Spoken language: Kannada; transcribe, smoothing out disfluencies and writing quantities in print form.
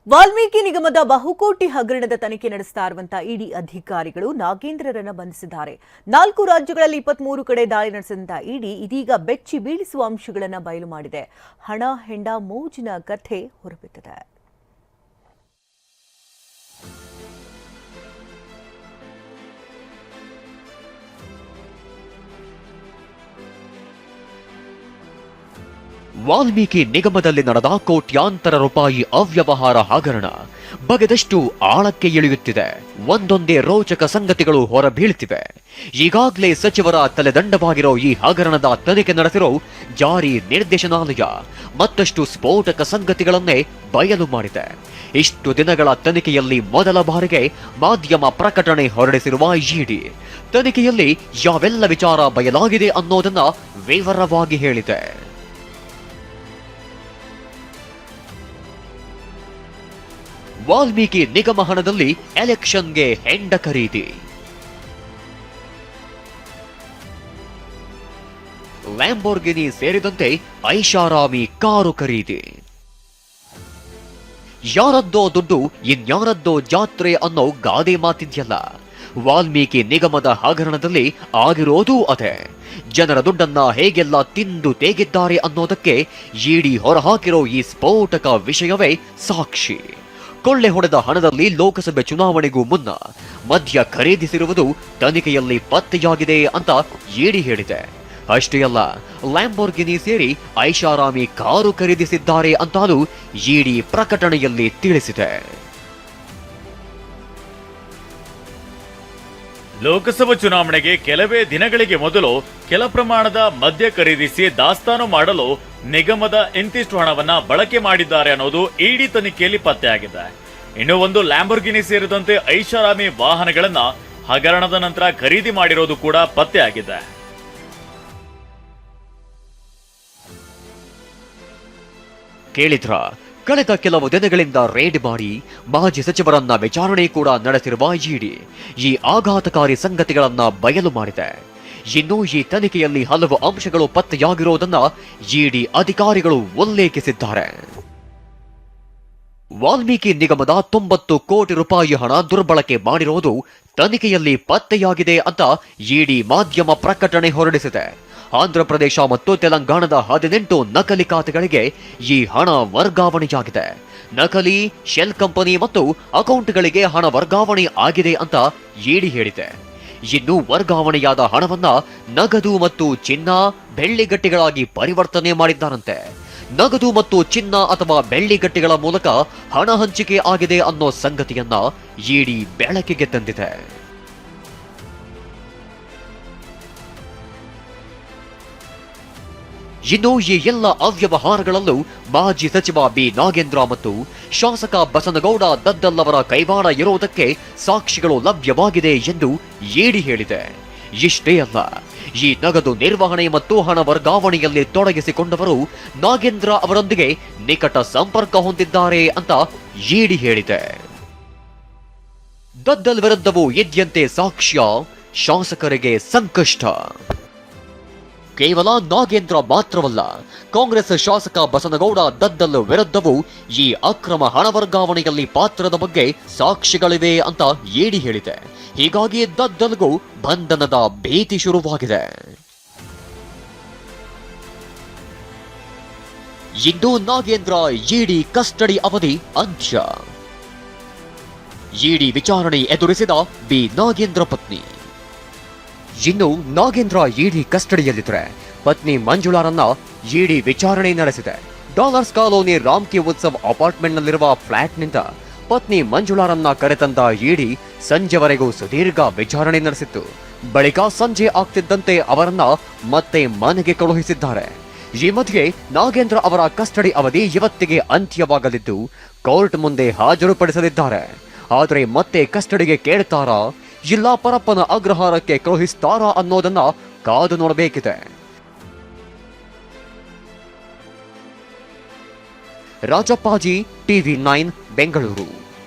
ವಾಲ್ಮೀಕಿ ನಿಗಮದ ಬಹುಕೋಟಿ ಹಗರಣದ ತನಿಖೆ ನಡೆಸ್ತಾ ಇರುವಂತಹ ಇಡಿ ಅಧಿಕಾರಿಗಳು ನಾಗೇಂದ್ರರನ್ನ ಬಂಧಿಸಿದ್ದಾರೆ. 4 ರಾಜ್ಯಗಳಲ್ಲಿ 23 ಕಡೆ ದಾಳಿ ನಡೆಸಿದಂತಹ ಇಡಿ ಇದೀಗ ಬೆಚ್ಚಿ ಬೀಳಿಸುವ ಅಂಶಗಳನ್ನು ಬಯಲು ಮಾಡಿದೆ. ಹಣ ಹೆಂಡ ಮೋಜಿನ ಕಥೆ ಹೊರಬಿದ್ದಿದೆ. ವಾಲ್ಮೀಕಿ ನಿಗಮದಲ್ಲಿ ನಡೆದ ಕೋಟ್ಯಾಂತರ ರೂಪಾಯಿ ಅವ್ಯವಹಾರ ಹಗರಣ ಬಗೆದಷ್ಟು ಆಳಕ್ಕೆ ಇಳಿಯುತ್ತಿದೆ. ಒಂದೊಂದೇ ರೋಚಕ ಸಂಗತಿಗಳು ಹೊರಬೀಳುತ್ತಿವೆ. ಈಗಾಗಲೇ ಸಚಿವರ ತಲೆದಂಡವಾಗಿರೋ ಈ ಹಗರಣದ ತನಿಖೆ ನಡೆಸಿರೋ ಜಾರಿ ನಿರ್ದೇಶನಾಲಯ ಮತ್ತಷ್ಟು ಸ್ಫೋಟಕ ಸಂಗತಿಗಳನ್ನೇ ಬಯಲು ಮಾಡಿದೆ. ಇಷ್ಟು ದಿನಗಳ ತನಿಖೆಯಲ್ಲಿ ಮೊದಲ ಬಾರಿಗೆ ಮಾಧ್ಯಮ ಪ್ರಕಟಣೆ ಹೊರಡಿಸಿರುವ ಇಡಿ ತನಿಖೆಯಲ್ಲಿ ಯಾವೆಲ್ಲ ವಿಚಾರ ಬಯಲಾಗಿದೆ ಅನ್ನೋದನ್ನ ವಿವರವಾಗಿ ಹೇಳಿದೆ. ವಾಲ್ಮೀಕಿ ನಿಗಮ ಹಣದಲ್ಲಿ ಎಲೆಕ್ಷನ್ಗೆ ಹೆಂಡ ಖರೀದಿ, ಲ್ಯಾಂಬೋರ್ಗಿನಿ ಸೇರಿದಂತೆ ಐಷಾರಾಮಿ ಕಾರು ಖರೀದಿ, ಯಾರದ್ದೋ ದುಡ್ಡು ಇನ್ಯಾರದ್ದೋ ಜಾತ್ರೆ ಅನ್ನೋ ಗಾದೆ ಮಾತಿದ್ಯಲ್ಲ. ವಾಲ್ಮೀಕಿ ನಿಗಮದ ಹಗರಣದಲ್ಲಿ ಆಗಿರೋದು ಅದೇ. ಜನರ ದುಡ್ಡನ್ನ ಹೇಗೆಲ್ಲ ತಿಂದು ತೇಗಿದ್ದಾರೆ ಅನ್ನೋದಕ್ಕೆ ಇಡಿ ಹೊರಹಾಕಿರೋ ಈ ಸ್ಫೋಟಕ ವಿಷಯವೇ ಸಾಕ್ಷಿ. ಕೊಳ್ಳೆ ಹೊಡೆದ ಹಣದಲ್ಲಿ ಲೋಕಸಭೆ ಚುನಾವಣೆಗೂ ಮುನ್ನ ಮದ್ಯ ಖರೀದಿಸಿರುವುದು ತನಿಖೆಯಲ್ಲಿ ಪತ್ತೆಯಾಗಿದೆ ಅಂತ ಇಡಿ ಹೇಳಿದೆ. ಅಷ್ಟೇ ಅಲ್ಲ, ಲ್ಯಾಂಬೋರ್ಗಿನಿ ಸೇರಿ ಐಷಾರಾಮಿ ಕಾರು ಖರೀದಿಸಿದ್ದಾರೆ ಅಂತಾಲೂ ಇಡಿ ಪ್ರಕಟಣೆಯಲ್ಲಿ ತಿಳಿಸಿದೆ. ಲೋಕಸಭಾ ಚುನಾವಣೆಗೆ ಕೆಲವೇ ದಿನಗಳಿಗೆ ಮೊದಲು ಕೆಲ ಪ್ರಮಾಣದ ಮದ್ಯ ಖರೀದಿಸಿ ದಾಸ್ತಾನು ಮಾಡಲು ನಿಗಮದ ಇಂತಿಷ್ಟು ಹಣವನ್ನ ಬಳಕೆ ಮಾಡಿದ್ದಾರೆ ಅನ್ನೋದು ಇಡಿ ತನಿಖೆಯಲ್ಲಿ ಪತ್ತೆಯಾಗಿದೆ. ಇನ್ನು ಒಂದು ಲ್ಯಾಂಬೋರ್ಗಿನಿ ಸೇರಿದಂತೆ ಐಷಾರಾಮಿ ವಾಹನಗಳನ್ನ ಹಗರಣದ ನಂತರ ಖರೀದಿ ಮಾಡಿರೋದು ಕೂಡ ಪತ್ತೆಯಾಗಿದೆ. ಕೇಳಿದ್ರ, ಕಳೆದ ಕೆಲವು ದಿನಗಳಿಂದ ರೇಡ್ ಮಾಡಿ ಮಾಜಿ ಸಚಿವರನ್ನ ವಿಚಾರಣೆ ಕೂಡ ನಡೆಸಿರುವ ಇಡಿ ಈ ಆಘಾತಕಾರಿ ಸಂಗತಿಗಳನ್ನ ಬಯಲು ಮಾಡಿದೆ. ಇನ್ನು ಈ ತನಿಖೆಯಲ್ಲಿ ಹಲವು ಅಂಶಗಳು ಪತ್ತೆಯಾಗಿರುವುದನ್ನ ಇಡಿ ಅಧಿಕಾರಿಗಳು ಉಲ್ಲೇಖಿಸಿದ್ದಾರೆ. ವಾಲ್ಮೀಕಿ ನಿಗಮದ 90 ಕೋಟಿ ರೂಪಾಯಿ ಹಣ ದುರ್ಬಳಕೆ ಮಾಡಿರುವುದು ತನಿಖೆಯಲ್ಲಿ ಪತ್ತೆಯಾಗಿದೆ ಅಂತ ಇಡಿ ಮಾಧ್ಯಮ ಪ್ರಕಟಣೆ ಹೊರಡಿಸಿದೆ. ಆಂಧ್ರಪ್ರದೇಶ ಮತ್ತು ತೆಲಂಗಾಣದ 18 ನಕಲಿ ಖಾತೆಗಳಿಗೆ ಈ ಹಣ ವರ್ಗಾವಣೆಯಾಗಿದೆ. ನಕಲಿ ಶೆಲ್ ಕಂಪನಿ ಮತ್ತು ಅಕೌಂಟ್ಗಳಿಗೆ ಹಣ ವರ್ಗಾವಣೆ ಆಗಿದೆ ಅಂತ ಇಡಿ ಹೇಳಿದೆ. ಇನ್ನು ವರ್ಗಾವಣೆಯಾದ ಹಣವನ್ನ ನಗದು ಮತ್ತು ಚಿನ್ನ, ಬೆಳ್ಳಿಗಟ್ಟಿಗಳಾಗಿ ಪರಿವರ್ತನೆ ಮಾಡಿದ್ದಾರಂತೆ. ನಗದು ಮತ್ತು ಚಿನ್ನ ಅಥವಾ ಬೆಳ್ಳಿಗಟ್ಟಿಗಳ ಮೂಲಕ ಹಣ ಹಂಚಿಕೆ ಆಗಿದೆ ಅನ್ನೋ ಸಂಗತಿಯನ್ನ ಇಡಿ ಬೆಳಕಿಗೆ ತಂದಿದೆ. ಇನ್ನು ಈ ಎಲ್ಲ ಅವ್ಯವಹಾರಗಳಲ್ಲೂ ಮಾಜಿ ಸಚಿವ ಬಿ ನಾಗೇಂದ್ರ ಮತ್ತು ಶಾಸಕ ಬಸನಗೌಡ ದದ್ದಲ್ ಅವರ ಕೈವಾಡ ಇರುವುದಕ್ಕೆ ಸಾಕ್ಷಿಗಳು ಲಭ್ಯವಾಗಿದೆ ಎಂದು ಇಡಿ ಹೇಳಿದೆ. ಇಷ್ಟೇ ಅಲ್ಲ, ಈ ನಗದು ನಿರ್ವಹಣೆ ಮತ್ತು ಹಣ ವರ್ಗಾವಣೆಯಲ್ಲಿ ತೊಡಗಿಸಿಕೊಂಡವರು ನಾಗೇಂದ್ರ ಅವರೊಂದಿಗೆ ನಿಕಟ ಸಂಪರ್ಕ ಹೊಂದಿದ್ದಾರೆ ಅಂತ ಇಡಿ ಹೇಳಿದೆ. ದದ್ದಲ್ ವಿರುದ್ಧವೂ ಇದ್ಯಂತೆ ಸಾಕ್ಷ್ಯ, ಶಾಸಕರಿಗೆ ಸಂಕಷ್ಟ. ಕೇವಲ ನಾಗೇಂದ್ರ ಮಾತ್ರವಲ್ಲ, ಕಾಂಗ್ರೆಸ್ ಶಾಸಕ ಬಸನಗೌಡ ದದ್ದಲ್ ವಿರುದ್ಧವೂ ಈ ಅಕ್ರಮ ಹಣ ವರ್ಗಾವಣೆಯಲ್ಲಿ ಪಾತ್ರದ ಬಗ್ಗೆ ಸಾಕ್ಷಿಗಳಿವೆ ಅಂತ ಇಡಿ ಹೇಳಿದೆ. ಹೀಗಾಗಿ ದದ್ದಲ್ಗೂ ಬಂಧನದ ಭೀತಿ ಶುರುವಾಗಿದೆ. ಇಂದು ನಾಗೇಂದ್ರ ಇಡಿ ಕಸ್ಟಡಿ ಅವಧಿ ಅಂತ್ಯ. ಇಡಿ ವಿಚಾರಣೆ ಎದುರಿಸಿದ ಬಿ ನಾಗೇಂದ್ರ ಪತ್ನಿ. ಇನ್ನು ನಾಗೇಂದ್ರ ಇಡಿ ಕಸ್ಟಡಿಯಲ್ಲಿದ್ದರೆ ಪತ್ನಿ ಮಂಜುಳಾರನ್ನ ಇಡಿ ವಿಚಾರಣೆ ನಡೆಸಿದೆ. ಡಾಲರ್ಸ್ ಕಾಲೋನಿ ರಾಮ್ಕಿ ಉತ್ಸವ್ ಅಪಾರ್ಟ್ಮೆಂಟ್ನಲ್ಲಿರುವ ಫ್ಲಾಟ್ನಿಂದ ಪತ್ನಿ ಮಂಜುಳಾರನ್ನ ಕರೆತಂದ ಇಡಿ ಸಂಜೆವರೆಗೂ ಸುದೀರ್ಘ ವಿಚಾರಣೆ ನಡೆಸಿತ್ತು. ಬಳಿಕ ಸಂಜೆ ಆಗ್ತಿದ್ದಂತೆ ಅವರನ್ನ ಮತ್ತೆ ಮನೆಗೆ ಕಳುಹಿಸಿದ್ದಾರೆ. ಈ ಮಧ್ಯೆ ನಾಗೇಂದ್ರ ಅವರ ಕಸ್ಟಡಿ ಅವಧಿ ಇವತ್ತಿಗೆ ಅಂತ್ಯವಾಗಲಿದ್ದು ಕೋರ್ಟ್ ಮುಂದೆ ಹಾಜರುಪಡಿಸಲಿದ್ದಾರೆ. ಆದರೆ ಮತ್ತೆ ಕಸ್ಟಡಿಗೆ ಕೇಳ್ತಾರಾ, ಇಲ್ಲ ಪರಪ್ಪನ ಅಗ್ರಹಾರಕ್ಕೆ ಕಳುಹಿಸ್ತಾರಾ ಅನ್ನೋದನ್ನ ಕಾದು ನೋಡಬೇಕಿದೆ. ರಾಜಪ್ಪಾಜಿ, ಟಿವಿ 9 ಬೆಂಗಳೂರು.